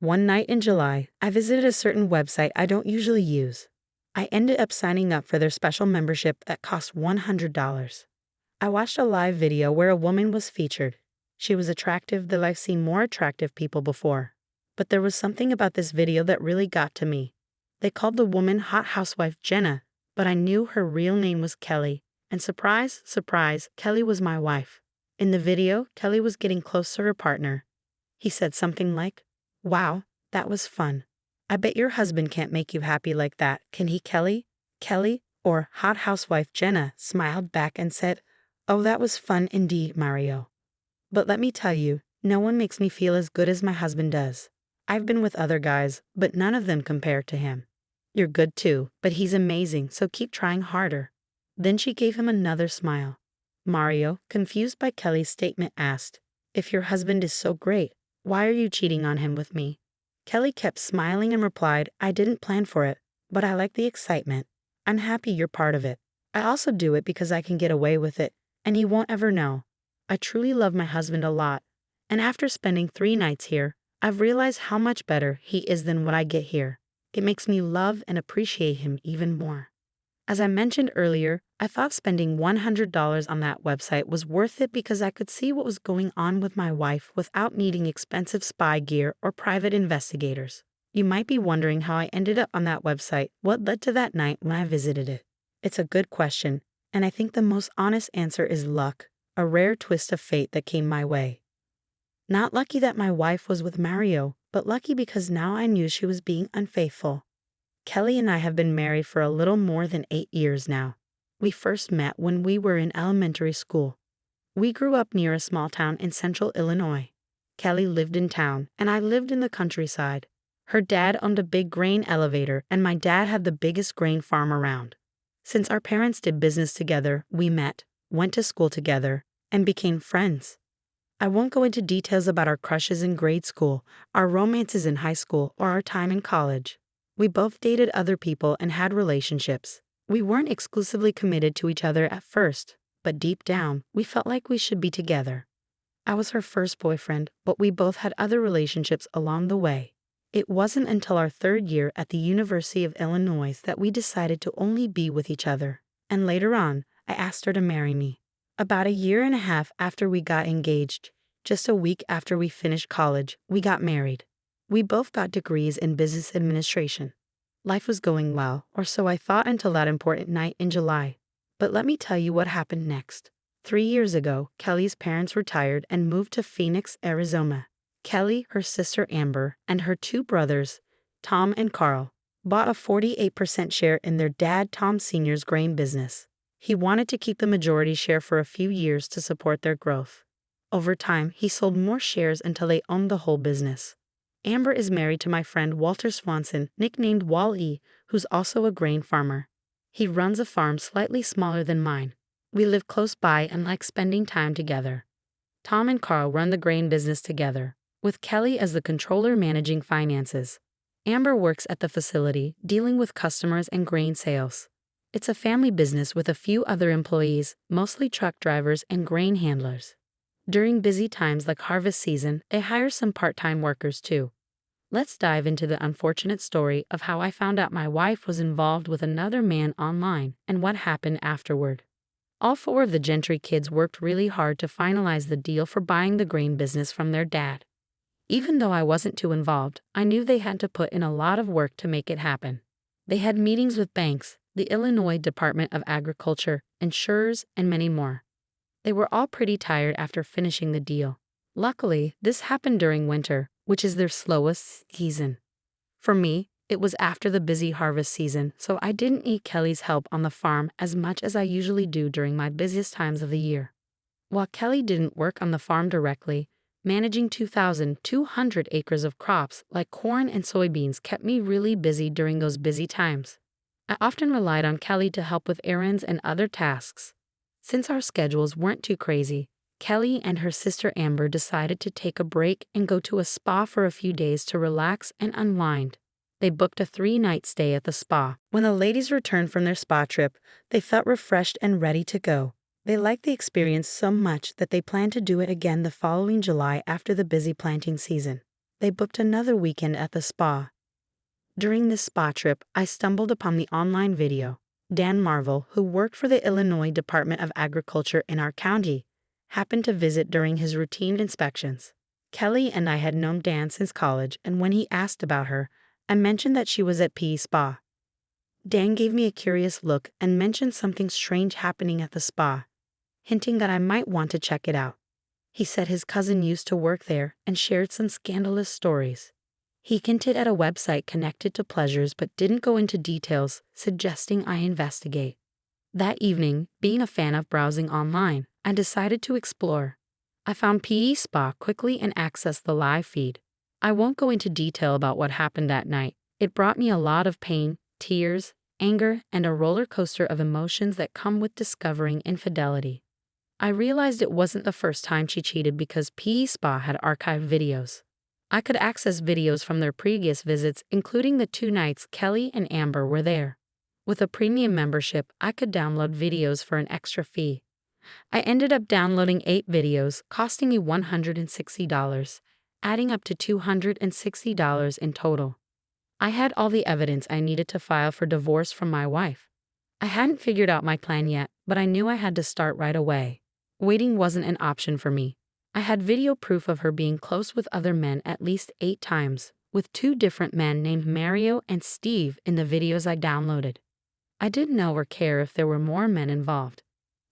One night in July, I visited a certain website I don't usually use. I ended up signing up for their special membership that cost $100. I watched a live video where a woman was featured. She was attractive, though I've seen more attractive people before. But there was something about this video that really got to me. They called the woman Hot Housewife Jenna, but I knew her real name was Kelly. And surprise, surprise, Kelly was my wife. In the video, Kelly was getting close to her partner. He said something like, "Wow, that was fun. I bet your husband can't make you happy like that, can he, Kelly?" Kelly, or Hot Housewife Jenna, smiled back and said, "Oh, that was fun indeed, Mario. But let me tell you, no one makes me feel as good as my husband does. I've been with other guys, but none of them compare to him. You're good too, but he's amazing, so keep trying harder." Then she gave him another smile. Mario, confused by Kelly's statement, asked, "If your husband is so great, why are you cheating on him with me?" Kelly kept smiling and replied, "I didn't plan for it, but I like the excitement. I'm happy you're part of it. I also do it because I can get away with it, and he won't ever know. I truly love my husband a lot, and after spending 3 nights here, I've realized how much better he is than when I get here. It makes me love and appreciate him even more." As I mentioned earlier, I thought spending $100 on that website was worth it because I could see what was going on with my wife without needing expensive spy gear or private investigators. You might be wondering how I ended up on that website, what led to that night when I visited it. It's a good question, and I think the most honest answer is luck, a rare twist of fate that came my way. Not lucky that my wife was with Mario, but lucky because now I knew she was being unfaithful. Kelly and I have been married for a little more than 8 years now. We first met when we were in elementary school. We grew up near a small town in central Illinois. Kelly lived in town, and I lived in the countryside. Her dad owned a big grain elevator, and my dad had the biggest grain farm around. Since our parents did business together, we met, went to school together, and became friends. I won't go into details about our crushes in grade school, our romances in high school, or our time in college. We both dated other people and had relationships. We weren't exclusively committed to each other at first, but deep down, we felt like we should be together. I was her first boyfriend, but we both had other relationships along the way. It wasn't until our 3rd year at the University of Illinois that we decided to only be with each other, and later on, I asked her to marry me. About a year and a half after we got engaged, just a week after we finished college, we got married. We both got degrees in business administration. Life was going well, or so I thought until that important night in July. But let me tell you what happened next. 3 years ago, Kelly's parents retired and moved to Phoenix, Arizona. Kelly, her sister Amber, and her 2 brothers, Tom and Carl, bought a 48% share in their dad Tom Sr.'s grain business. He wanted to keep the majority share for a few years to support their growth. Over time, he sold more shares until they owned the whole business. Amber is married to my friend Walter Swanson, nicknamed Wall-E, who's also a grain farmer. He runs a farm slightly smaller than mine. We live close by and like spending time together. Tom and Carl run the grain business together, with Kelly as the controller managing finances. Amber works at the facility, dealing with customers and grain sales. It's a family business with a few other employees, mostly truck drivers and grain handlers. During busy times like harvest season, they hire some part-time workers too. Let's dive into the unfortunate story of how I found out my wife was involved with another man online and what happened afterward. All 4 of the Gentry kids worked really hard to finalize the deal for buying the grain business from their dad. Even though I wasn't too involved, I knew they had to put in a lot of work to make it happen. They had meetings with banks, the Illinois Department of Agriculture, insurers, and many more. They were all pretty tired after finishing the deal. Luckily, this happened during winter, which is their slowest season. For me, it was after the busy harvest season, so I didn't need Kelly's help on the farm as much as I usually do during my busiest times of the year. While Kelly didn't work on the farm directly, managing 2,200 acres of crops like corn and soybeans kept me really busy during those busy times. I often relied on Kelly to help with errands and other tasks. Since our schedules weren't too crazy, Kelly and her sister Amber decided to take a break and go to a spa for a few days to relax and unwind. They booked a 3-night stay at the spa. When the ladies returned from their spa trip, they felt refreshed and ready to go. They liked the experience so much that they planned to do it again the following July after the busy planting season. they booked another weekend at the spa. During this spa trip, I stumbled upon the online video. Dan Marvel, who worked for the Illinois Department of Agriculture in our county, happened to visit during his routine inspections. Kelly and I had known Dan since college, and when he asked about her, I mentioned that she was at PE Spa. Dan gave me a curious look and mentioned something strange happening at the spa, hinting that I might want to check it out. He said his cousin used to work there and shared some scandalous stories. He hinted at a website connected to pleasures but didn't go into details, suggesting I investigate. That evening, being a fan of browsing online, I decided to explore. I found PE Spa quickly and accessed the live feed. I won't go into detail about what happened that night. It brought me a lot of pain, tears, anger, and a roller coaster of emotions that come with discovering infidelity. I realized it wasn't the first time she cheated because PE Spa had archived videos. I could access videos from their previous visits, including the 2 nights Kelly and Amber were there. With a premium membership, I could download videos for an extra fee. I ended up downloading 8 videos, costing me $160, adding up to $260 in total. I had all the evidence I needed to file for divorce from my wife. I hadn't figured out my plan yet, but I knew I had to start right away. Waiting wasn't an option for me. I had video proof of her being close with other men at least 8 times, with 2 different men named Mario and Steve in the videos I downloaded. I didn't know or care if there were more men involved.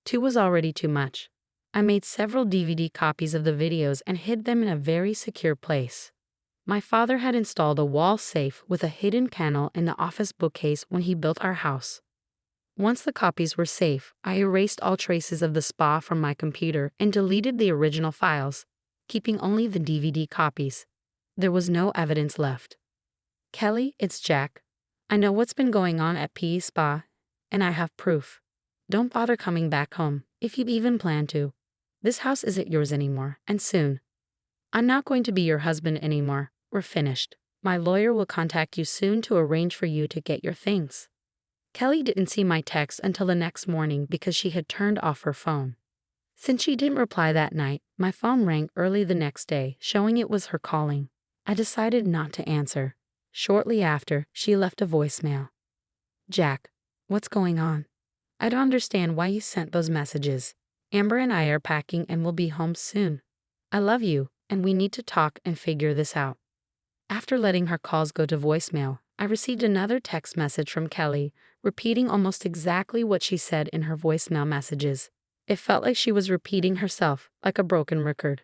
2 was already too much. I made several DVD copies of the videos and hid them in a very secure place. My father had installed a wall safe with a hidden panel in the office bookcase when he built our house. Once the copies were safe, I erased all traces of the spa from my computer and deleted the original files, keeping only the DVD copies. There was no evidence left. Kelly, it's Jack. I know what's been going on at PE Spa, and I have proof. Don't bother coming back home, if you even plan to. This house isn't yours anymore, and soon. I'm not going to be your husband anymore. We're finished. My lawyer will contact you soon to arrange for you to get your things. Kelly didn't see my text until the next morning because she had turned off her phone. Since she didn't reply that night, my phone rang early the next day, showing it was her calling. I decided not to answer. Shortly after, she left a voicemail. Jack, what's going on? I don't understand why you sent those messages. Amber and I are packing and will be home soon. I love you, and we need to talk and figure this out. After letting her calls go to voicemail, I received another text message from Kelly, repeating almost exactly what she said in her voicemail messages. It felt like she was repeating herself, like a broken record.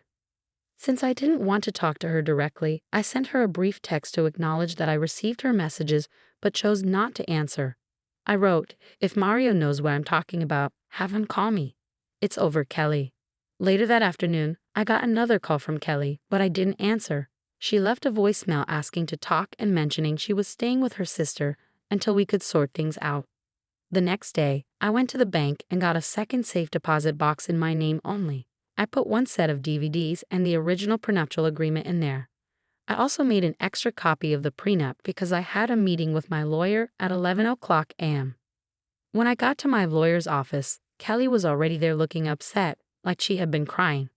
Since I didn't want to talk to her directly, I sent her a brief text to acknowledge that I received her messages but chose not to answer. I wrote, if Mario knows what I'm talking about, have him call me. It's over, Kelly. Later that afternoon, I got another call from Kelly, but I didn't answer. She left a voicemail asking to talk and mentioning she was staying with her sister until we could sort things out. The next day, I went to the bank and got a second safe deposit box in my name only. I put 1 set of DVDs and the original prenuptial agreement in there. I also made an extra copy of the prenup because I had a meeting with my lawyer at 11 o'clock a.m. When I got to my lawyer's office, Kelly was already there looking upset, like she had been crying.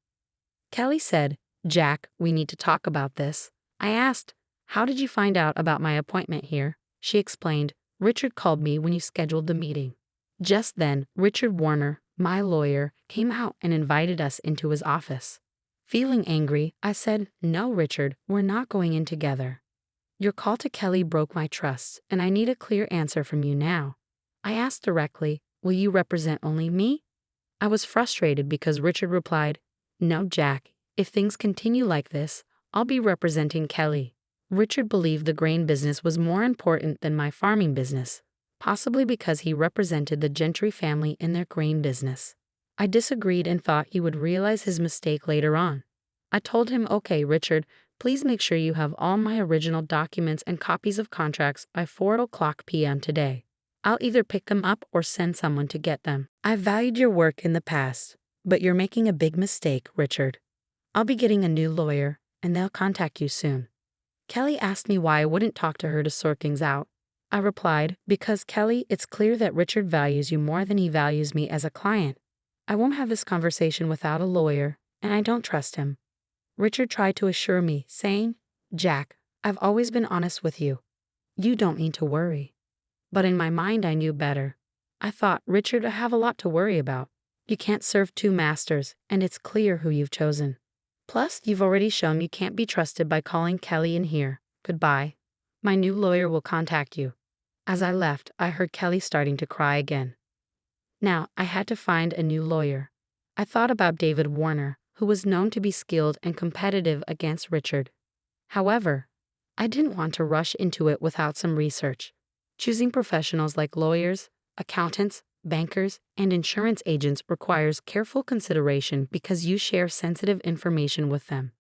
Kelly said, Jack, we need to talk about this. I asked, how did you find out about my appointment here? She explained, Richard called me when you scheduled the meeting. Just then, Richard Warner, my lawyer, came out and invited us into his office. Feeling angry, I said, no, Richard, we're not going in together. Your call to Kelly broke my trust, and I need a clear answer from you now. I asked directly, will you represent only me? I was frustrated because Richard replied, no, Jack, if things continue like this, I'll be representing Kelly. Richard believed the grain business was more important than my farming business, possibly because he represented the Gentry family in their grain business. I disagreed and thought he would realize his mistake later on. I told him, okay, Richard, please make sure you have all my original documents and copies of contracts by 4 o'clock p.m. today. I'll either pick them up or send someone to get them. I valued your work in the past, but you're making a big mistake, Richard. I'll be getting a new lawyer, and they'll contact you soon. Kelly asked me why I wouldn't talk to her to sort things out. I replied, because Kelly, it's clear that Richard values you more than he values me as a client. I won't have this conversation without a lawyer, and I don't trust him. Richard tried to assure me, saying, Jack, I've always been honest with you. You don't need to worry. But in my mind, I knew better. I thought, Richard, I have a lot to worry about. You can't serve two masters, and it's clear who you've chosen. Plus, you've already shown you can't be trusted by calling Kelly in here. Goodbye. My new lawyer will contact you. As I left, I heard Kelly starting to cry again. Now, I had to find a new lawyer. I thought about David Warner, who was known to be skilled and competitive against Richard. However, I didn't want to rush into it without some research. Choosing professionals like lawyers, accountants, bankers, and insurance agents requires careful consideration because you share sensitive information with them.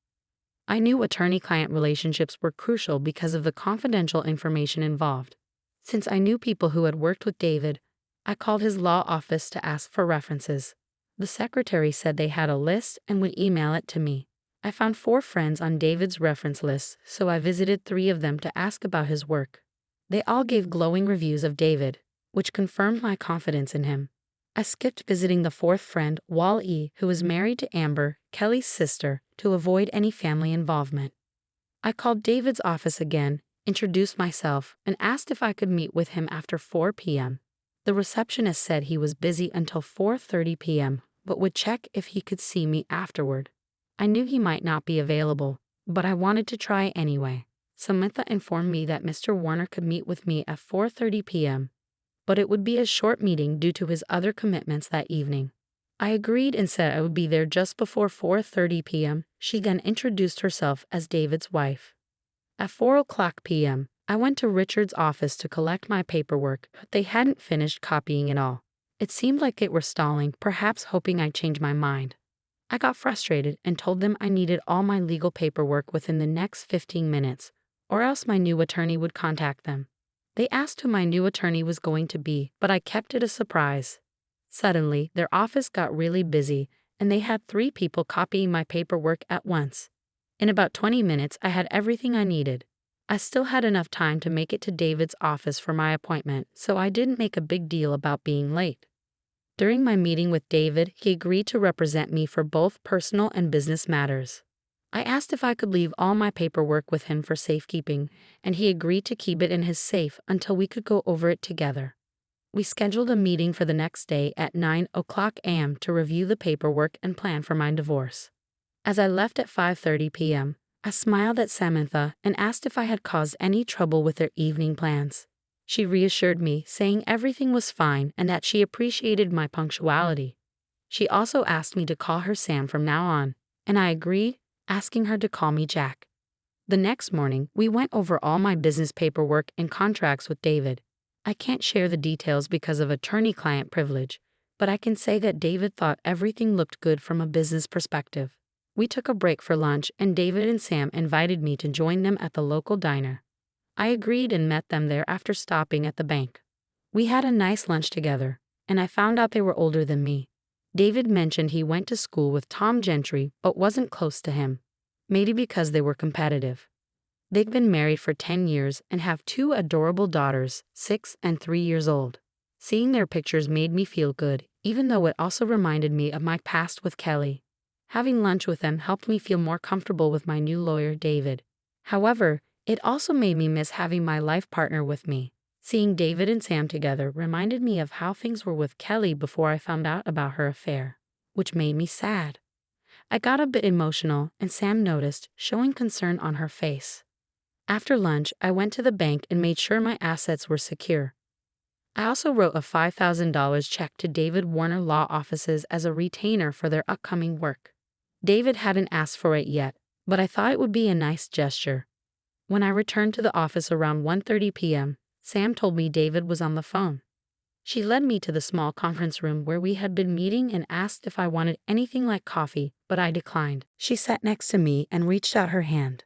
I knew attorney-client relationships were crucial because of the confidential information involved. Since I knew people who had worked with David, I called his law office to ask for references. The secretary said they had a list and would email it to me. I found 4 friends on David's reference list, so I visited 3 of them to ask about his work. They all gave glowing reviews of David, which confirmed my confidence in him. I skipped visiting the 4th friend, Wall-E, who was married to Amber, Kelly's sister, to avoid any family involvement. I called David's office again, introduced myself, and asked if I could meet with him after 4 p.m. The receptionist said he was busy until 4:30 p.m., but would check if he could see me afterward. I knew he might not be available, but I wanted to try anyway. Samantha informed me that Mr. Warner could meet with me at 4:30 p.m., but it would be a short meeting due to his other commitments that evening. I agreed and said I would be there just before 4:30 p.m. She then introduced herself as David's wife. At 4:00 p.m., I went to Richard's office to collect my paperwork, but they hadn't finished copying it all. It seemed like they were stalling, perhaps hoping I'd change my mind. I got frustrated and told them I needed all my legal paperwork within the next 15 minutes, or else my new attorney would contact them. They asked who my new attorney was going to be, but I kept it a surprise. Suddenly, their office got really busy, and they had 3 people copying my paperwork at once. In about 20 minutes, I had everything I needed. I still had enough time to make it to David's office for my appointment, so I didn't make a big deal about being late. During my meeting with David, he agreed to represent me for both personal and business matters. I asked if I could leave all my paperwork with him for safekeeping, and he agreed to keep it in his safe until we could go over it together. We scheduled a meeting for the next day at 9:00 a.m. to review the paperwork and plan for my divorce. As I left at 5:30 p.m., I smiled at Samantha and asked if I had caused any trouble with their evening plans. She reassured me, saying everything was fine and that she appreciated my punctuality. She also asked me to call her Sam from now on, and I agreed, asking her to call me Jack. The next morning, we went over all my business paperwork and contracts with David. I can't share the details because of attorney-client privilege, but I can say that David thought everything looked good from a business perspective. We took a break for lunch, and David and Sam invited me to join them at the local diner. I agreed and met them there after stopping at the bank. We had a nice lunch together, and I found out they were older than me. David mentioned he went to school with Tom Gentry but wasn't close to him, maybe because they were competitive. They've been married for 10 years and have 2 adorable daughters, 6 and 3 years old. Seeing their pictures made me feel good, even though it also reminded me of my past with Kelly. Having lunch with them helped me feel more comfortable with my new lawyer, David. However, it also made me miss having my life partner with me. Seeing David and Sam together reminded me of how things were with Kelly before I found out about her affair, which made me sad. I got a bit emotional, and Sam noticed, showing concern on her face. After lunch, I went to the bank and made sure my assets were secure. I also wrote a $5,000 check to David Warner Law Offices as a retainer for their upcoming work. David hadn't asked for it yet, but I thought it would be a nice gesture. When I returned to the office around 1:30 p.m., Sam told me David was on the phone. She led me to the small conference room where we had been meeting and asked if I wanted anything like coffee, but I declined. She sat next to me and reached out her hand.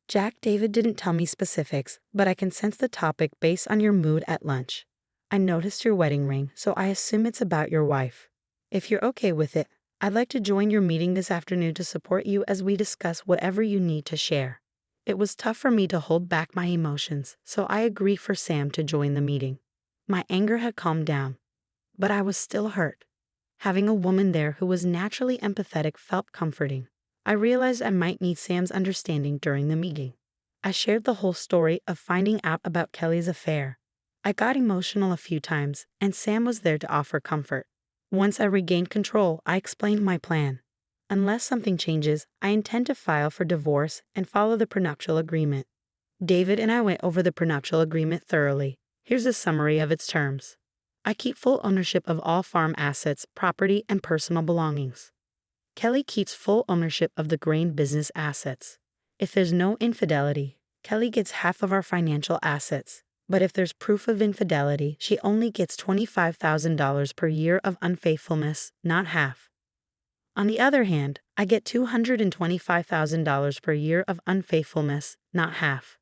Jack, David didn't tell me specifics, but I can sense the topic based on your mood at lunch. I noticed your wedding ring, so I assume it's about your wife. If you're okay with it, I'd like to join your meeting this afternoon to support you as we discuss whatever you need to share. It was tough for me to hold back my emotions, so I agreed for Sam to join the meeting. My anger had calmed down, but I was still hurt. Having a woman there who was naturally empathetic felt comforting. I realized I might need Sam's understanding during the meeting. I shared the whole story of finding out about Kelly's affair. I got emotional a few times, and Sam was there to offer comfort. Once I regained control, I explained my plan. Unless something changes, I intend to file for divorce and follow the prenuptial agreement. David and I went over the prenuptial agreement thoroughly. Here's a summary of its terms. I keep full ownership of all farm assets, property, and personal belongings. Kelly keeps full ownership of the grain business assets. If there's no infidelity, Kelly gets half of our financial assets. But if there's proof of infidelity, she only gets $25,000 per year of unfaithfulness, not half. On the other hand, I get $225,000 per year of unfaithfulness, not half.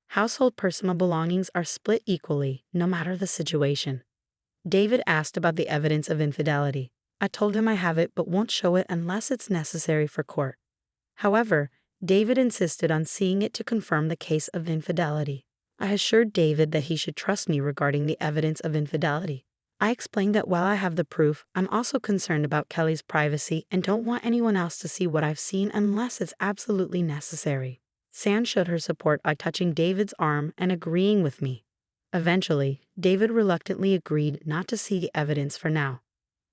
Household personal belongings are split equally, no matter the situation. David asked about the evidence of infidelity. I told him I have it but won't show it unless it's necessary for court. However, David insisted on seeing it to confirm the case of infidelity. I assured David that he should trust me regarding the evidence of infidelity. I explained that while I have the proof, I'm also concerned about Kelly's privacy and don't want anyone else to see what I've seen unless it's absolutely necessary. Sam showed her support by touching David's arm and agreeing with me. Eventually, David reluctantly agreed not to see the evidence for now.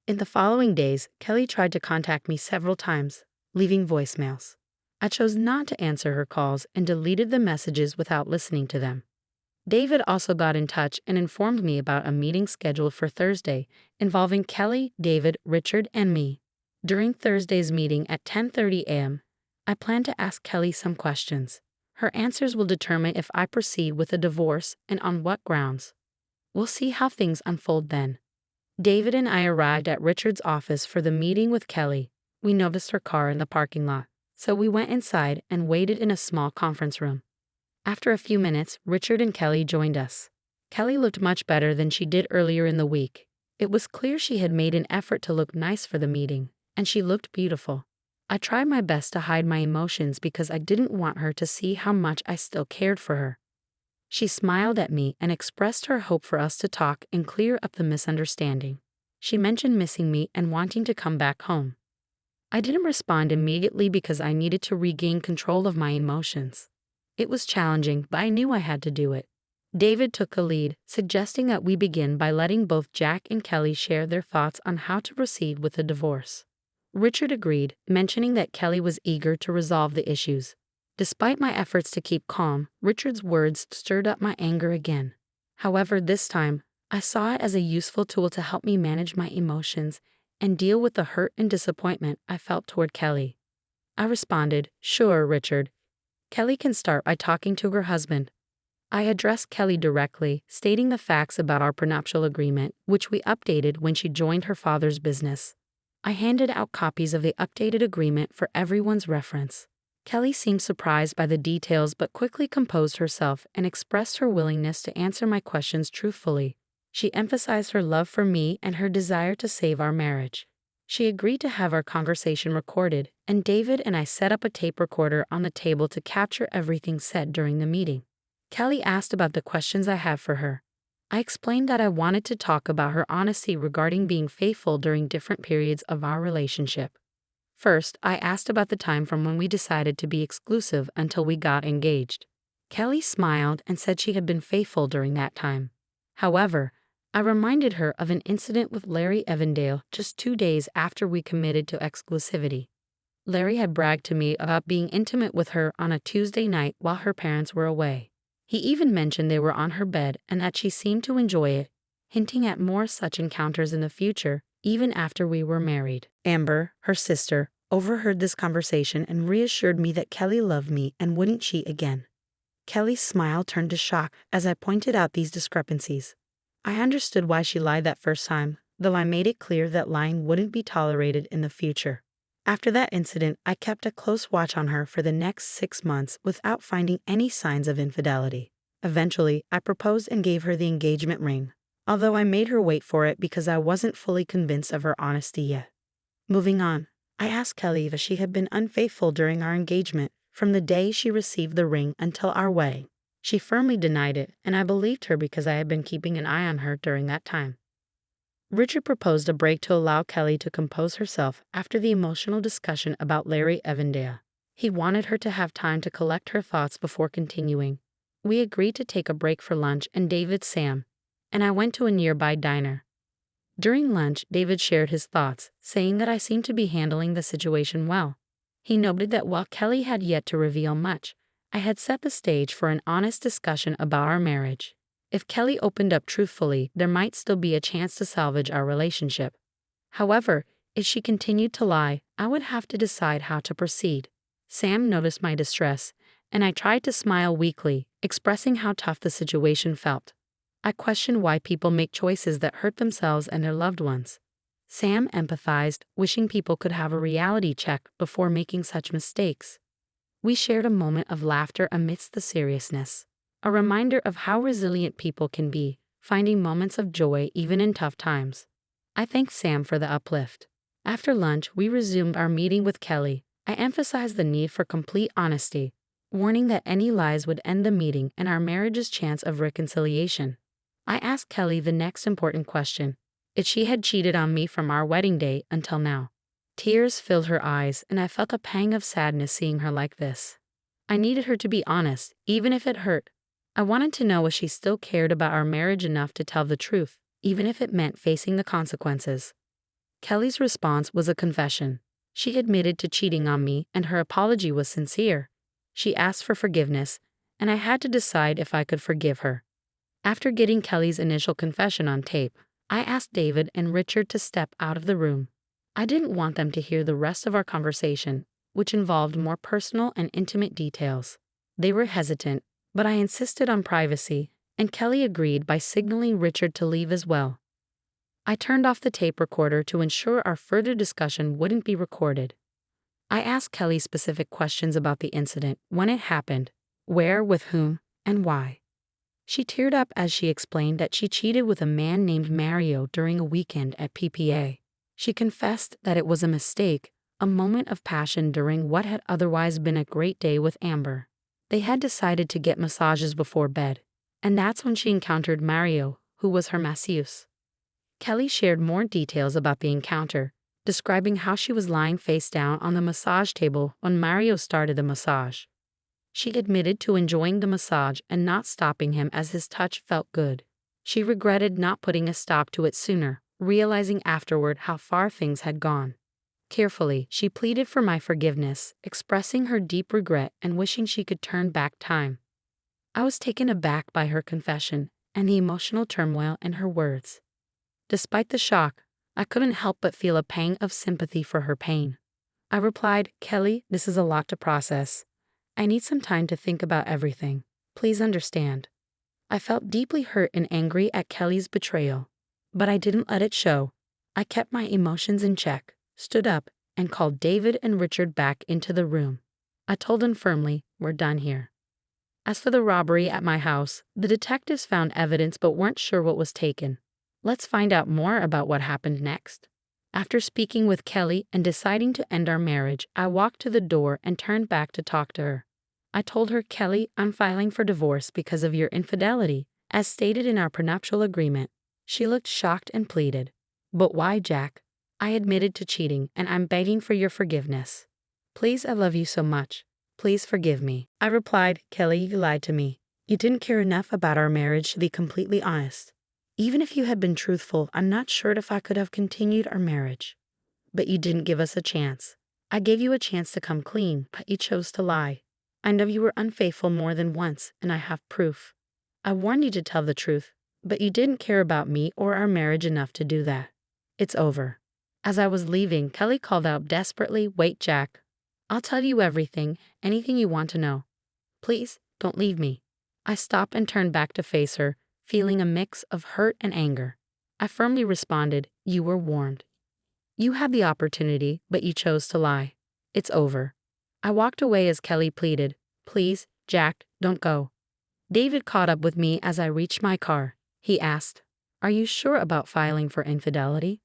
In the following days, Kelly tried to contact me several times, leaving voicemails. I chose not to answer her calls and deleted the messages without listening to them. David also got in touch and informed me about a meeting scheduled for Thursday involving Kelly, David, Richard, and me. During Thursday's meeting at 10:30 a.m., I plan to ask Kelly some questions. Her answers will determine if I proceed with a divorce and on what grounds. We'll see how things unfold then. David and I arrived at Richard's office for the meeting with Kelly. We noticed her car in the parking lot, so we went inside and waited in a small conference room. After a few minutes, Richard and Kelly joined us. Kelly looked much better than she did earlier in the week. It was clear she had made an effort to look nice for the meeting, and she looked beautiful. I tried my best to hide my emotions because I didn't want her to see how much I still cared for her. She smiled at me and expressed her hope for us to talk and clear up the misunderstanding. She mentioned missing me and wanting to come back home. I didn't respond immediately because I needed to regain control of my emotions. It was challenging, but I knew I had to do it. David took the lead, suggesting that we begin by letting both Jack and Kelly share their thoughts on how to proceed with the divorce. Richard agreed, mentioning that Kelly was eager to resolve the issues. Despite my efforts to keep calm, Richard's words stirred up my anger again. However, this time, I saw it as a useful tool to help me manage my emotions and deal with the hurt and disappointment I felt toward Kelly. I responded, "Sure, Richard. Kelly can start by talking to her husband." I addressed Kelly directly, stating the facts about our prenuptial agreement, which we updated when she joined her father's business. I handed out copies of the updated agreement for everyone's reference. Kelly seemed surprised by the details but quickly composed herself and expressed her willingness to answer my questions truthfully. She emphasized her love for me and her desire to save our marriage. She agreed to have our conversation recorded, and David and I set up a tape recorder on the table to capture everything said during the meeting. Kelly asked about the questions I had for her. I explained that I wanted to talk about her honesty regarding being faithful during different periods of our relationship. First, I asked about the time from when we decided to be exclusive until we got engaged. Kelly smiled and said she had been faithful during that time. However, I reminded her of an incident with Larry Evandale just 2 days after we committed to exclusivity. Larry had bragged to me about being intimate with her on a Tuesday night while her parents were away. He even mentioned they were on her bed and that she seemed to enjoy it, hinting at more such encounters in the future, even after we were married. Amber, her sister, overheard this conversation and reassured me that Kelly loved me and wouldn't cheat again. Kelly's smile turned to shock as I pointed out these discrepancies. I understood why she lied that first time, though I made it clear that lying wouldn't be tolerated in the future. After that incident, I kept a close watch on her for the next 6 months without finding any signs of infidelity. Eventually, I proposed and gave her the engagement ring, although I made her wait for it because I wasn't fully convinced of her honesty yet. Moving on, I asked Kelly if she had been unfaithful during our engagement, from the day she received the ring until our wedding. She firmly denied it, and I believed her because I had been keeping an eye on her during that time. Richard proposed a break to allow Kelly to compose herself after the emotional discussion about Larry Evandale. He wanted her to have time to collect her thoughts before continuing. We agreed to take a break for lunch, and David, Sam, and I went to a nearby diner. During lunch, David shared his thoughts, saying that I seemed to be handling the situation well. He noted that while Kelly had yet to reveal much, I had set the stage for an honest discussion about our marriage. If Kelly opened up truthfully, there might still be a chance to salvage our relationship. However, if she continued to lie, I would have to decide how to proceed. Sam noticed my distress, and I tried to smile weakly, expressing how tough the situation felt. I questioned why people make choices that hurt themselves and their loved ones. Sam empathized, wishing people could have a reality check before making such mistakes. We shared a moment of laughter amidst the seriousness, a reminder of how resilient people can be, finding moments of joy even in tough times. I thanked Sam for the uplift. After lunch, we resumed our meeting with Kelly. I emphasized the need for complete honesty, warning that any lies would end the meeting and our marriage's chance of reconciliation. I asked Kelly the next important question: if she had cheated on me from our wedding day until now. Tears filled her eyes, and I felt a pang of sadness seeing her like this. I needed her to be honest, even if it hurt. I wanted to know if she still cared about our marriage enough to tell the truth, even if it meant facing the consequences. Kelly's response was a confession. She admitted to cheating on me, and her apology was sincere. She asked for forgiveness, and I had to decide if I could forgive her. After getting Kelly's initial confession on tape, I asked David and Richard to step out of the room. I didn't want them to hear the rest of our conversation, which involved more personal and intimate details. They were hesitant, but I insisted on privacy, and Kelly agreed by signaling Richard to leave as well. I turned off the tape recorder to ensure our further discussion wouldn't be recorded. I asked Kelly specific questions about the incident, when it happened, where, with whom, and why. She teared up as she explained that she cheated with a man named Mario during a weekend at PPA. She confessed that it was a mistake, a moment of passion during what had otherwise been a great day with Amber. They had decided to get massages before bed, and that's when she encountered Mario, who was her masseuse. Kelly shared more details about the encounter, describing how she was lying face down on the massage table when Mario started the massage. She admitted to enjoying the massage and not stopping him as his touch felt good. She regretted not putting a stop to it sooner, realizing afterward how far things had gone. Carefully, she pleaded for my forgiveness, expressing her deep regret and wishing she could turn back time. I was taken aback by her confession and the emotional turmoil in her words. Despite the shock, I couldn't help but feel a pang of sympathy for her pain. I replied, "Kelly, this is a lot to process. I need some time to think about everything. Please understand." I felt deeply hurt and angry at Kelly's betrayal, but I didn't let it show. I kept my emotions in check, stood up, and called David and Richard back into the room. I told them firmly, "We're done here." As for the robbery at my house, the detectives found evidence but weren't sure what was taken. Let's find out more about what happened next. After speaking with Kelly and deciding to end our marriage, I walked to the door and turned back to talk to her. I told her, "Kelly, I'm filing for divorce because of your infidelity, as stated in our prenuptial agreement." She looked shocked and pleaded, "But why, Jack? I admitted to cheating, and I'm begging for your forgiveness. Please, I love you so much. Please forgive me." I replied, "Kelly, you lied to me. You didn't care enough about our marriage to be completely honest. Even if you had been truthful, I'm not sure if I could have continued our marriage. But you didn't give us a chance. I gave you a chance to come clean, but you chose to lie. I know you were unfaithful more than once, and I have proof. I warned you to tell the truth, but you didn't care about me or our marriage enough to do that. It's over." As I was leaving, Kelly called out desperately, "Wait, Jack. I'll tell you everything, anything you want to know. Please, don't leave me." I stopped and turned back to face her, feeling a mix of hurt and anger. I firmly responded, "You were warned. You had the opportunity, but you chose to lie. It's over." I walked away as Kelly pleaded, "Please, Jack, don't go." David caught up with me as I reached my car. He asked, "Are you sure about filing for infidelity?"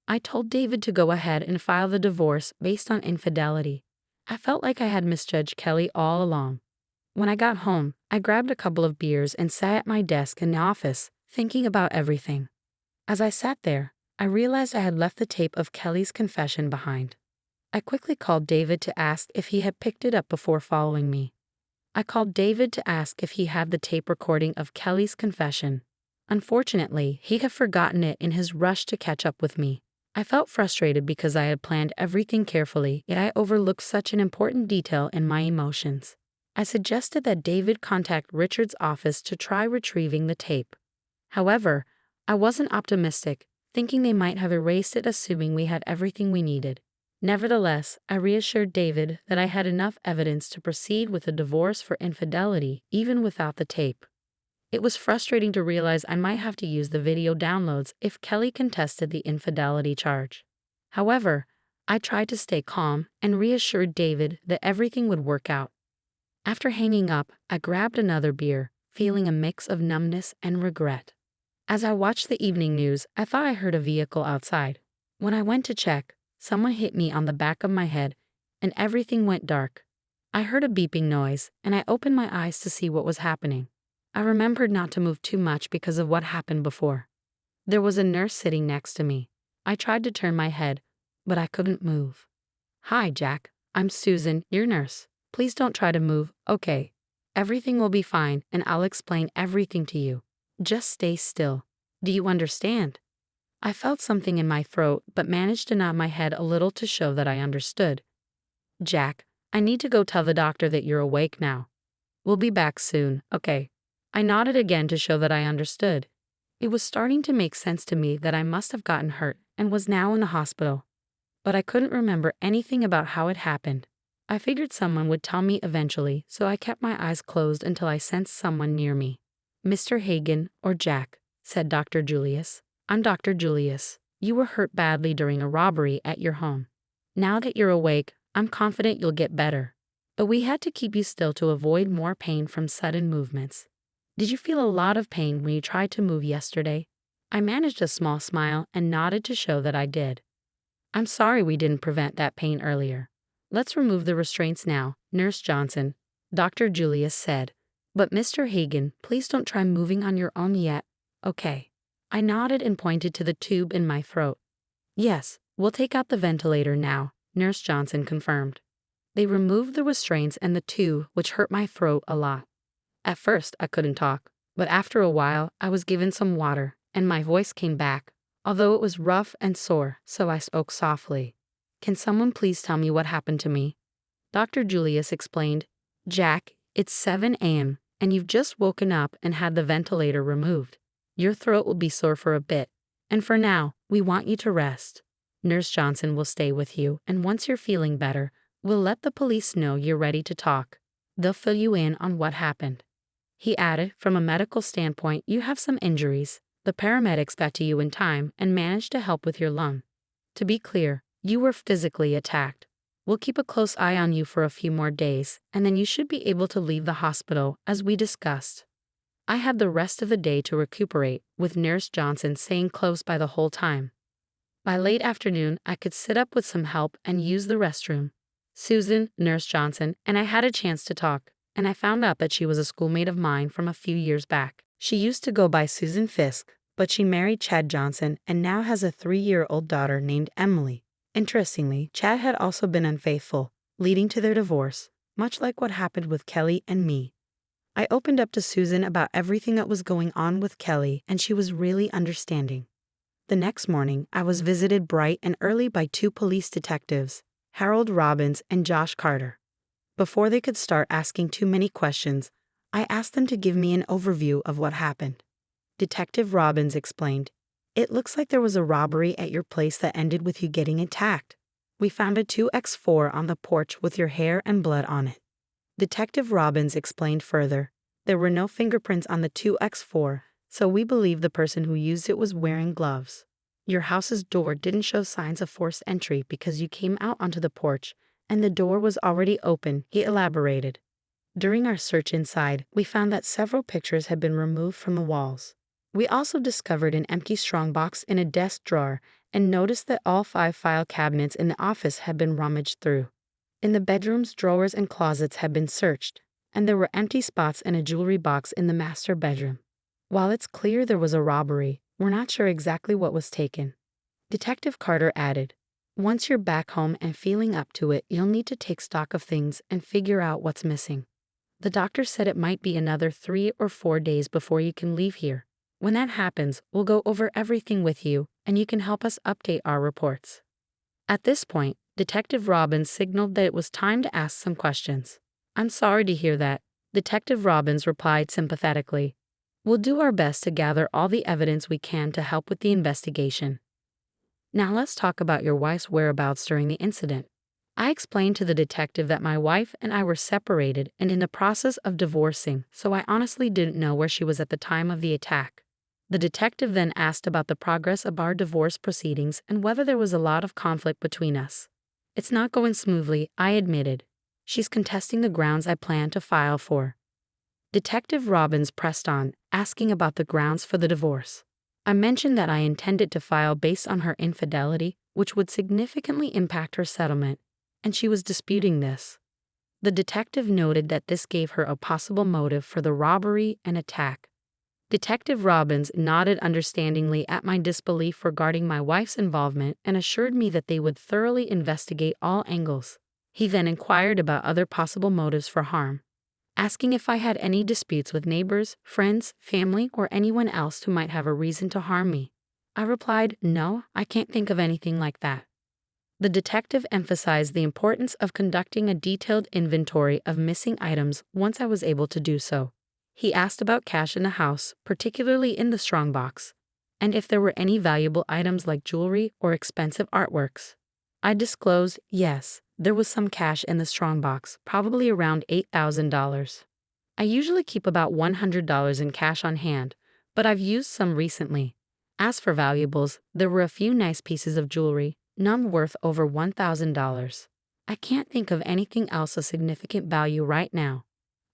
I told David to go ahead and file the divorce based on infidelity. I felt like I had misjudged Kelly all along. When I got home, I grabbed a couple of beers and sat at my desk in the office, thinking about everything. As I sat there, I realized I had left the tape of Kelly's confession behind. I quickly called David to ask if he had picked it up before following me. I called David to ask if he had the tape recording of Kelly's confession. Unfortunately, he had forgotten it in his rush to catch up with me. I felt frustrated because I had planned everything carefully, yet I overlooked such an important detail in my emotions. I suggested that David contact Richard's office to try retrieving the tape. However, I wasn't optimistic, thinking they might have erased it assuming we had everything we needed. Nevertheless, I reassured David that I had enough evidence to proceed with a divorce for infidelity even without the tape. It was frustrating to realize I might have to use the video downloads if Kelly contested the infidelity charge. However, I tried to stay calm and reassured David that everything would work out. After hanging up, I grabbed another beer, feeling a mix of numbness and regret. As I watched the evening news, I thought I heard a vehicle outside. When I went to check, someone hit me on the back of my head, and everything went dark. I heard a beeping noise, and I opened my eyes to see what was happening. I remembered not to move too much because of what happened before. There was a nurse sitting next to me. I tried to turn my head, but I couldn't move. "Hi, Jack. I'm Susan, your nurse. Please don't try to move, okay? Everything will be fine, and I'll explain everything to you. Just stay still. Do you understand?" I felt something in my throat, but managed to nod my head a little to show that I understood. "Jack, I need to go tell the doctor that you're awake now. We'll be back soon, okay?" I nodded again to show that I understood. It was starting to make sense to me that I must have gotten hurt and was now in the hospital. But I couldn't remember anything about how it happened. I figured someone would tell me eventually, so I kept my eyes closed until I sensed someone near me. "Mr. Hagen, or Jack," said Dr. Julius. "I'm Dr. Julius. You were hurt badly during a robbery at your home. Now that you're awake, I'm confident you'll get better. But we had to keep you still to avoid more pain from sudden movements. Did you feel a lot of pain when you tried to move yesterday?" I managed a small smile and nodded to show that I did. "I'm sorry we didn't prevent that pain earlier. Let's remove the restraints now, Nurse Johnson," Dr. Julius said. "But Mr. Hagen, please don't try moving on your own yet, okay?" I nodded and pointed to the tube in my throat. "Yes, we'll take out the ventilator now," Nurse Johnson confirmed. They removed the restraints and the tube, which hurt my throat a lot. At first, I couldn't talk, but after a while, I was given some water, and my voice came back, although it was rough and sore, so I spoke softly. "Can someone please tell me what happened to me?" Dr. Julius explained. "Jack, it's 7 a.m., and you've just woken up and had the ventilator removed. Your throat will be sore for a bit, and for now, we want you to rest. Nurse Johnson will stay with you, and once you're feeling better, we'll let the police know you're ready to talk. They'll fill you in on what happened." He added, "From a medical standpoint, you have some injuries. The paramedics got to you in time and managed to help with your lung. To be clear, you were physically attacked. We'll keep a close eye on you for a few more days, and then you should be able to leave the hospital, as we discussed." I had the rest of the day to recuperate, with Nurse Johnson staying close by the whole time. By late afternoon, I could sit up with some help and use the restroom. Susan, Nurse Johnson, and I had a chance to talk, and I found out that she was a schoolmate of mine from a few years back. She used to go by Susan Fisk, but she married Chad Johnson and now has a 3-year-old daughter named Emily. Interestingly, Chad had also been unfaithful, leading to their divorce, much like what happened with Kelly and me. I opened up to Susan about everything that was going on with Kelly, and she was really understanding. The next morning, I was visited bright and early by 2 police detectives, Harold Robbins and Josh Carter. Before they could start asking too many questions, I asked them to give me an overview of what happened. Detective Robbins explained, "It looks like there was a robbery at your place that ended with you getting attacked. We found a 2X4 on the porch with your hair and blood on it." Detective Robbins explained further, "There were no fingerprints on the 2X4, so we believe the person who used it was wearing gloves. Your house's door didn't show signs of forced entry because you came out onto the porch, and the door was already open," he elaborated. "During our search inside, we found that several pictures had been removed from the walls. We also discovered an empty strongbox in a desk drawer and noticed that all 5 file cabinets in the office had been rummaged through. In the bedrooms, drawers and closets had been searched, and there were empty spots in a jewelry box in the master bedroom. While it's clear there was a robbery, we're not sure exactly what was taken." Detective Carter added, Once you're back home and feeling up to it, you'll need to take stock of things and figure out what's missing. The doctor said it might be another 3 or 4 days before you can leave here. When that happens, we'll go over everything with you, and you can help us update our reports." At this point, Detective Robbins signaled that it was time to ask some questions. "I'm sorry to hear that," Detective Robbins replied sympathetically. "We'll do our best to gather all the evidence we can to help with the investigation." Now let's talk about your wife's whereabouts during the incident. I explained to the detective that my wife and I were separated and in the process of divorcing, so I honestly didn't know where she was at the time of the attack. The detective then asked about the progress of our divorce proceedings and whether there was a lot of conflict between us. "It's not going smoothly," I admitted. "She's contesting the grounds I plan to file for." Detective Robbins pressed on, asking about the grounds for the divorce. I mentioned that I intended to file based on her infidelity, which would significantly impact her settlement, and she was disputing this. The detective noted that this gave her a possible motive for the robbery and attack. Detective Robbins nodded understandingly at my disbelief regarding my wife's involvement and assured me that they would thoroughly investigate all angles. He then inquired about other possible motives for harm, asking if I had any disputes with neighbors, friends, family, or anyone else who might have a reason to harm me. I replied, "No, I can't think of anything like that." The detective emphasized the importance of conducting a detailed inventory of missing items once I was able to do so. He asked about cash in the house, particularly in the strongbox, and if there were any valuable items like jewelry or expensive artworks. I disclosed, yes, there was some cash in the strongbox, probably around $8,000. I usually keep about $100 in cash on hand, but I've used some recently. As for valuables, there were a few nice pieces of jewelry, none worth over $1,000. I can't think of anything else of significant value right now.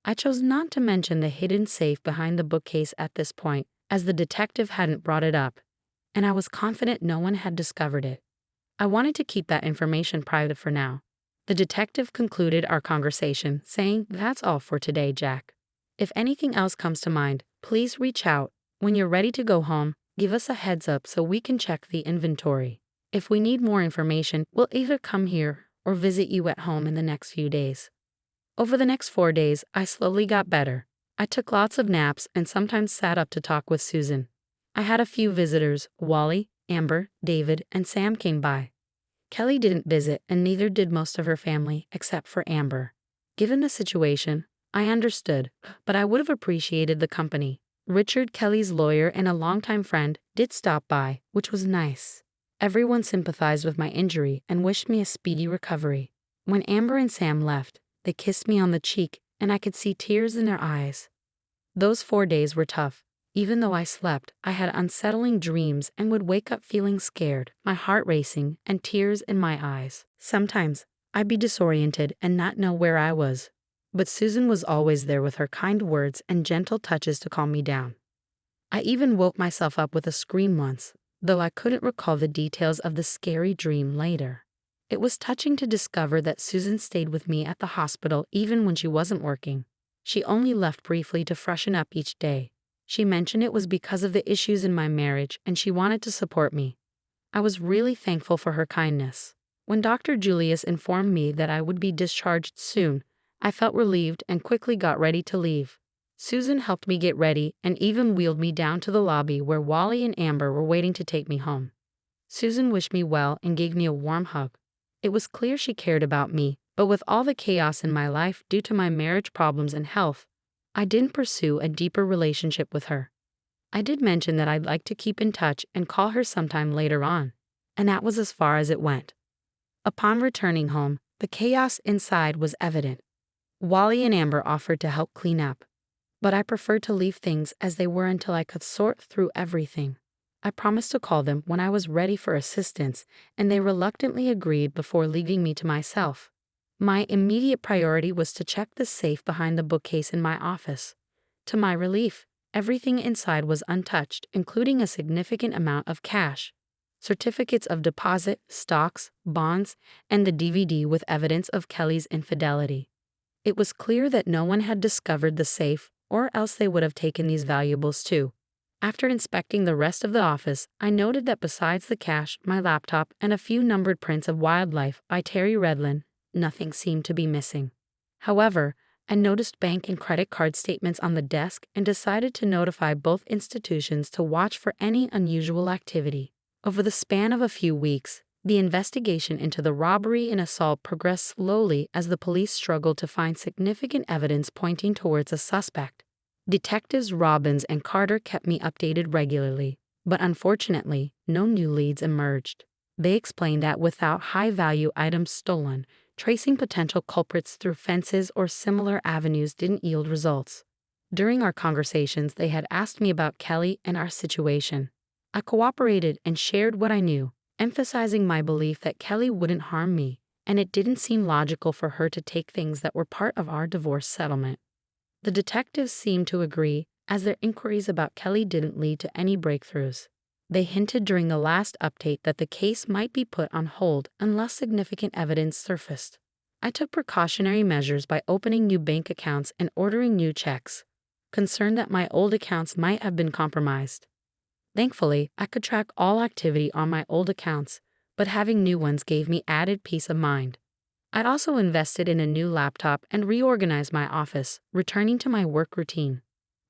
I chose not to mention the hidden safe behind the bookcase at this point, as the detective hadn't brought it up, and I was confident no one had discovered it. I wanted to keep that information private for now. The detective concluded our conversation, saying, "That's all for today, Jack. If anything else comes to mind, please reach out. When you're ready to go home, give us a heads up so we can check the inventory. If we need more information, we'll either come here or visit you at home in the next few days." Over the next 4 days, I slowly got better. I took lots of naps and sometimes sat up to talk with Susan. I had a few visitors. Wally, Amber, David, and Sam came by. Kelly didn't visit, and neither did most of her family, except for Amber. Given the situation, I understood, but I would have appreciated the company. Richard, Kelly's lawyer and a longtime friend, did stop by, which was nice. Everyone sympathized with my injury and wished me a speedy recovery. When Amber and Sam left, they kissed me on the cheek, and I could see tears in their eyes. Those 4 days were tough. Even though I slept, I had unsettling dreams and would wake up feeling scared, my heart racing, and tears in my eyes. Sometimes, I'd be disoriented and not know where I was. But Susan was always there with her kind words and gentle touches to calm me down. I even woke myself up with a scream once, though I couldn't recall the details of the scary dream later. It was touching to discover that Susan stayed with me at the hospital even when she wasn't working. She only left briefly to freshen up each day. She mentioned it was because of the issues in my marriage and she wanted to support me. I was really thankful for her kindness. When Dr. Julius informed me that I would be discharged soon, I felt relieved and quickly got ready to leave. Susan helped me get ready and even wheeled me down to the lobby where Wally and Amber were waiting to take me home. Susan wished me well and gave me a warm hug. It was clear she cared about me, but with all the chaos in my life due to my marriage problems and health, I didn't pursue a deeper relationship with her. I did mention that I'd like to keep in touch and call her sometime later on, and that was as far as it went. Upon returning home, the chaos inside was evident. Wally and Amber offered to help clean up, but I preferred to leave things as they were until I could sort through everything. I promised to call them when I was ready for assistance, and they reluctantly agreed before leaving me to myself. My immediate priority was to check the safe behind the bookcase in my office. To my relief, everything inside was untouched, including a significant amount of cash, certificates of deposit, stocks, bonds, and the DVD with evidence of Kelly's infidelity. It was clear that no one had discovered the safe, or else they would have taken these valuables too. After inspecting the rest of the office, I noted that besides the cash, my laptop, and a few numbered prints of Wildlife by Terry Redlin, nothing seemed to be missing. However, I noticed bank and credit card statements on the desk and decided to notify both institutions to watch for any unusual activity. Over the span of a few weeks, the investigation into the robbery and assault progressed slowly as the police struggled to find significant evidence pointing towards a suspect. Detectives Robbins and Carter kept me updated regularly, but unfortunately, no new leads emerged. They explained that without high-value items stolen, tracing potential culprits through fences or similar avenues didn't yield results. During our conversations, they had asked me about Kelly and our situation. I cooperated and shared what I knew, emphasizing my belief that Kelly wouldn't harm me, and it didn't seem logical for her to take things that were part of our divorce settlement. The detectives seemed to agree, as their inquiries about Kelly didn't lead to any breakthroughs. They hinted during the last update that the case might be put on hold unless significant evidence surfaced. I took precautionary measures by opening new bank accounts and ordering new checks, concerned that my old accounts might have been compromised. Thankfully, I could track all activity on my old accounts, but having new ones gave me added peace of mind. I'd also invested in a new laptop and reorganized my office, returning to my work routine.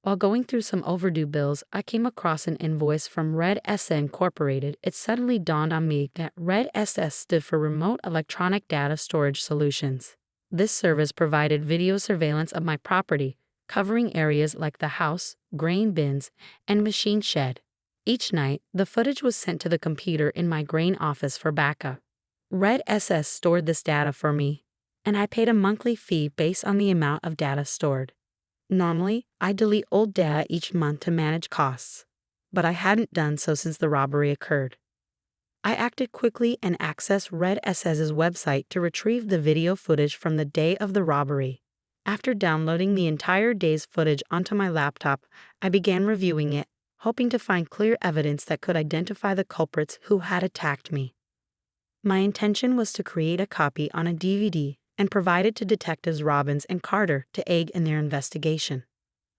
While going through some overdue bills, I came across an invoice from Red SS Incorporated. It suddenly dawned on me that Red SS stood for Remote Electronic Data Storage Solutions. This service provided video surveillance of my property, covering areas like the house, grain bins, and machine shed. Each night, the footage was sent to the computer in my grain office for backup. Red SS stored this data for me, and I paid a monthly fee based on the amount of data stored. Normally, I delete old data each month to manage costs, but I hadn't done so since the robbery occurred. I acted quickly and accessed Red SS's website to retrieve the video footage from the day of the robbery. After downloading the entire day's footage onto my laptop, I began reviewing it, hoping to find clear evidence that could identify the culprits who had attacked me. My intention was to create a copy on a DVD and provide it to Detectives Robbins and Carter to aid in their investigation.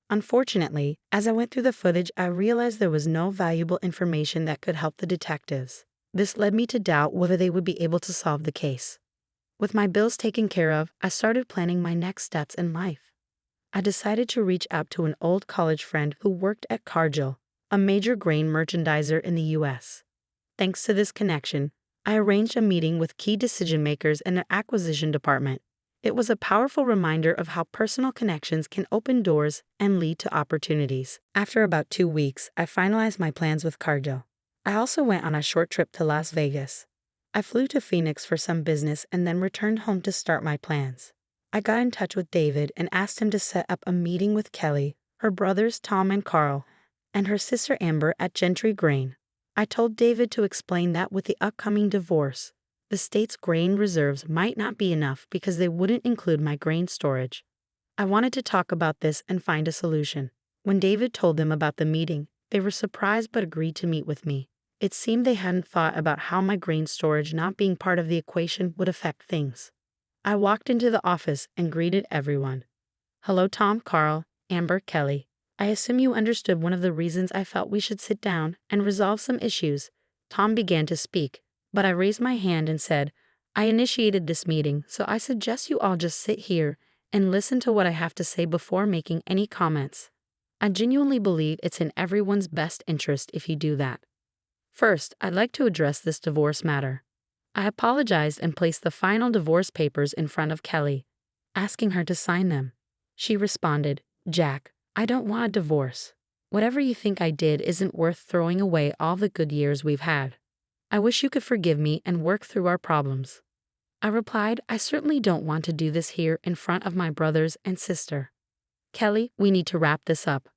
Unfortunately, as I went through the footage, I realized there was no valuable information that could help the detectives. This led me to doubt whether they would be able to solve the case. With my bills taken care of, I started planning my next steps in life. I decided to reach out to an old college friend who worked at Cargill, a major grain merchandiser in the U.S. Thanks to this connection, I arranged a meeting with key decision-makers in the acquisition department. It was a powerful reminder of how personal connections can open doors and lead to opportunities. After about 2 weeks, I finalized my plans with Cargill. I also went on a short trip to Las Vegas. I flew to Phoenix for some business and then returned home to start my plans. I got in touch with David and asked him to set up a meeting with Kelly, her brothers Tom and Carl, and her sister Amber at Gentry Grain. I told David to explain that with the upcoming divorce, the state's grain reserves might not be enough because they wouldn't include my grain storage. I wanted to talk about this and find a solution. When David told them about the meeting, they were surprised but agreed to meet with me. It seemed they hadn't thought about how my grain storage not being part of the equation would affect things. I walked into the office and greeted everyone. "Hello, Tom, Carl, Amber, Kelly. I assume you understood one of the reasons I felt we should sit down and resolve some issues." Tom began to speak, but I raised my hand and said, "I initiated this meeting, so I suggest you all just sit here and listen to what I have to say before making any comments. I genuinely believe it's in everyone's best interest if you do that. First, I'd like to address this divorce matter." I apologized and placed the final divorce papers in front of Kelly, asking her to sign them. She responded, "Jack, I don't want a divorce. Whatever you think I did isn't worth throwing away all the good years we've had. I wish you could forgive me and work through our problems." I replied, "I certainly don't want to do this here in front of my brothers and sister. Kelly, we need to wrap this up.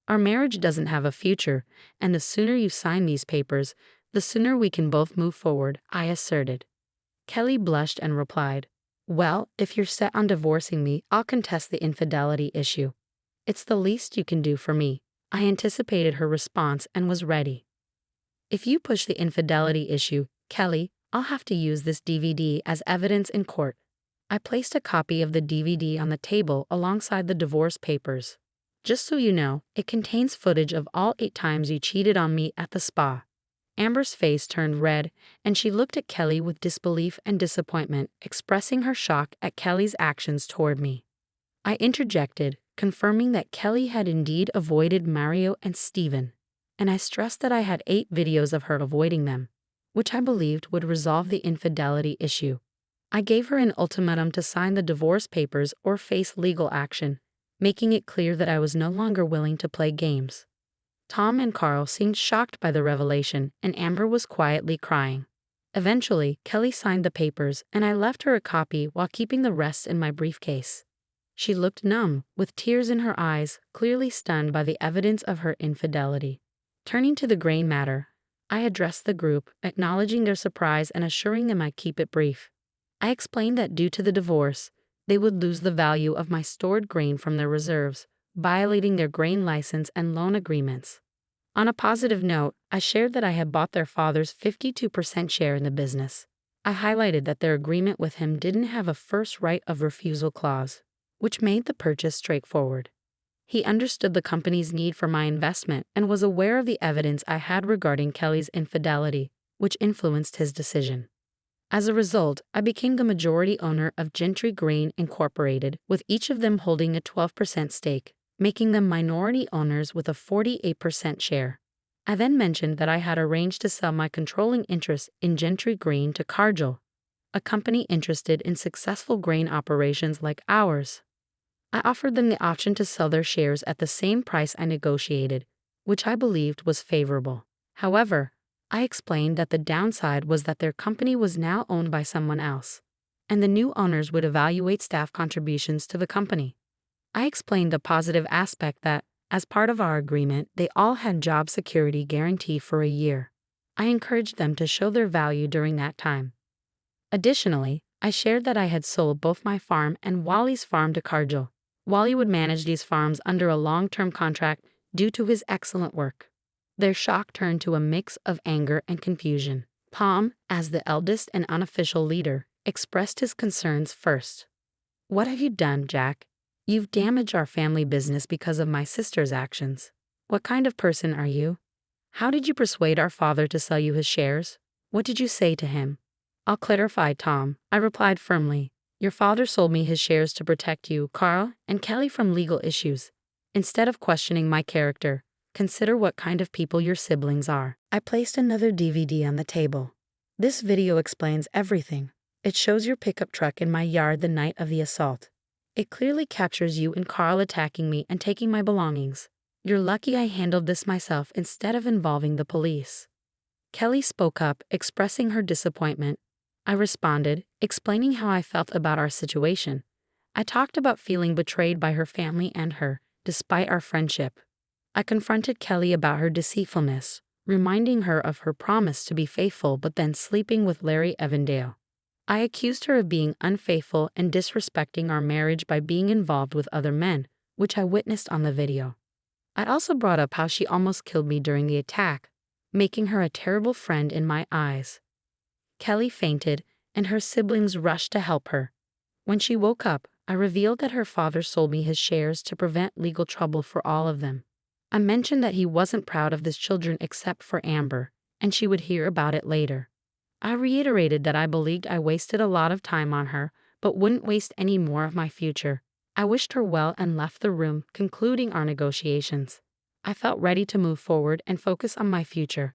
Our marriage doesn't have a future, and the sooner you sign these papers, the sooner we can both move forward," I asserted. Kelly blushed and replied, "Well, if you're set on divorcing me, I'll contest the infidelity issue. It's the least you can do for me." I anticipated her response and was ready. "If you push the infidelity issue, Kelly, I'll have to use this DVD as evidence in court." I placed a copy of the DVD on the table alongside the divorce papers. Just so you know, it contains footage of all 8 times you cheated on me at the spa." Amber's face turned red, and she looked at Kelly with disbelief and disappointment, expressing her shock at Kelly's actions toward me. I interjected, confirming that Kelly had indeed avoided Mario and Steven, and I stressed that I had 8 videos of her avoiding them, which I believed would resolve the infidelity issue. I gave her an ultimatum to sign the divorce papers or face legal action, making it clear that I was no longer willing to play games. Tom and Carl seemed shocked by the revelation, and Amber was quietly crying. Eventually, Kelly signed the papers, and I left her a copy while keeping the rest in my briefcase. She looked numb, with tears in her eyes, clearly stunned by the evidence of her infidelity. Turning to the grain matter, I addressed the group, acknowledging their surprise and assuring them I'd keep it brief. I explained that due to the divorce, they would lose the value of my stored grain from their reserves, violating their grain license and loan agreements. On a positive note, I shared that I had bought their father's 52% share in the business. I highlighted that their agreement with him didn't have a first right of refusal clause, which made the purchase straightforward. He understood the company's need for my investment and was aware of the evidence I had regarding Kelly's infidelity, which influenced his decision. As a result, I became the majority owner of Gentry Grain Incorporated, with each of them holding a 12% stake, making them minority owners with a 48% share. I then mentioned that I had arranged to sell my controlling interest in Gentry Grain to Cargill, a company interested in successful grain operations like ours. I offered them the option to sell their shares at the same price I negotiated, which I believed was favorable. However, I explained that the downside was that their company was now owned by someone else, and the new owners would evaluate staff contributions to the company. I explained the positive aspect that, as part of our agreement, they all had job security guarantee for a year. I encouraged them to show their value during that time. Additionally, I shared that I had sold both my farm and Wally's farm to Cargill. Wally would manage these farms under a long-term contract due to his excellent work. Their shock turned to a mix of anger and confusion. Tom, as the eldest and unofficial leader, expressed his concerns first. "What have you done, Jack? You've damaged our family business because of my sister's actions. What kind of person are you? How did you persuade our father to sell you his shares? What did you say to him?" "I'll clarify, Tom," I replied firmly. "Your father sold me his shares to protect you, Carl, and Kelly from legal issues. Instead of questioning my character, consider what kind of people your siblings are." I placed another DVD on the table. "This video explains everything. It shows your pickup truck in my yard the night of the assault. It clearly captures you and Carl attacking me and taking my belongings. You're lucky I handled this myself instead of involving the police." Kelly spoke up, expressing her disappointment. I responded, explaining how I felt about our situation. I talked about feeling betrayed by her family and her, despite our friendship. I confronted Kelly about her deceitfulness, reminding her of her promise to be faithful but then sleeping with Larry Evandale. I accused her of being unfaithful and disrespecting our marriage by being involved with other men, which I witnessed on the video. I also brought up how she almost killed me during the attack, making her a terrible friend in my eyes. Kelly fainted, and her siblings rushed to help her. When she woke up, I revealed that her father sold me his shares to prevent legal trouble for all of them. I mentioned that he wasn't proud of his children except for Amber, and she would hear about it later. I reiterated that I believed I wasted a lot of time on her, but wouldn't waste any more of my future. I wished her well and left the room, concluding our negotiations. I felt ready to move forward and focus on my future.